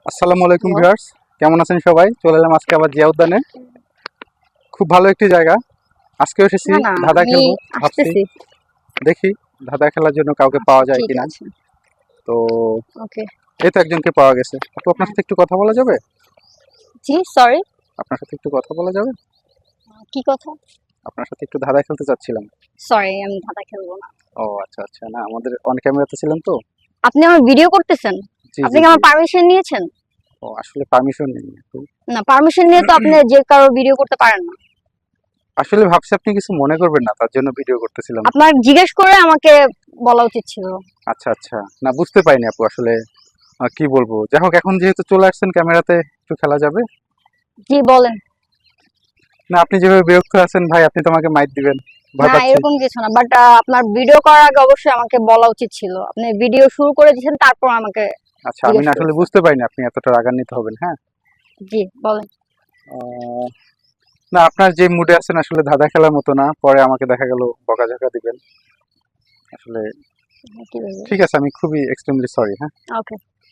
আসসালামু আলাইকুম hello. Viewers, কেমন আছেন সবাই? চলে এলাম আজকে আবার জিয়া উদ্যানে। খুব ভালো একটি জায়গা। আজকে এসেছি না, না, ধাঁধা আমি খেলবো ভাবছি। আসতেছি। দেখি ধাঁধা খেলার জন্য কাউকে আচ্ছা, পাওয়া যায় ঠিক কিনা। আছে। তো ওকে। এই তো একজনকে পাওয়া গেছে। আপু, আপনার সাথে একটু কথা বলা যাবে? জি, সরি। আপনার সাথে একটু কথা বলা যাবে? কি কথা? আপনার সাথে একটু ধাঁধা খেলতে চাচ্ছিলাম। সরি, আমি ধাঁধা খেলবো না। ও আচ্ছা আচ্ছা, না আমাদের অন ক্যামেরাতে ছিলেন তো। আপনি আমার ভিডিও করতেছেন? জি আপনি জি কি জি। আমার পারমিশন নিয়েছেন? ও আসলে পারমিশন নেই আপু। না, পারমিশন নিয়ে তো আপনি যে কারো ভিডিও করতে পারেন না। আসলে ভাবছি আপনি কিছু মনে করবেন না, তার জন্য ভিডিও করতেছিলাম। আপনার জিজ্ঞেস করে আমাকে বলা উচিত ছিল। আচ্ছা আচ্ছা, না বুঝতে পারিনি আপু আসলে। কি বলবো, যাই হোক, এখন যেহেতু চলে আসছেন ক্যামেরাতে, একটু খেলা যাবে? জি, বলেন। না, আপনি যেভাবে বিরক্ত আছেন ভাই, আপনি তো আমাকে মাইর দিবেন, ভয় না, পাচ্ছি। এরকম কিছু না। বাট আপনার ভিডিও করার আগে অবশ্যই আমাকে বলা উচিত ছিল। আপনি ভিডিও শুরু করে দিয়েছেন, তারপর আমাকে আচ্ছা, আমি জিজ্ঞেস না আসলে করেছেন। বুঝতে পারিনি আপনি এতটা রাগান্বিত হবেন। হ্যাঁ। জি, বলেন। আহ, না, আপনার যে মুডে আছেন আসলে ধাঁধা খেলার মতো না, পরে আমাকে দেখা গেল বকাঝকা দিবেন আসলে। কি বলবো? ঠিক আছে, আমি খুবই এক্সট্রিমলি সরি। হ্যাঁ। ওকে।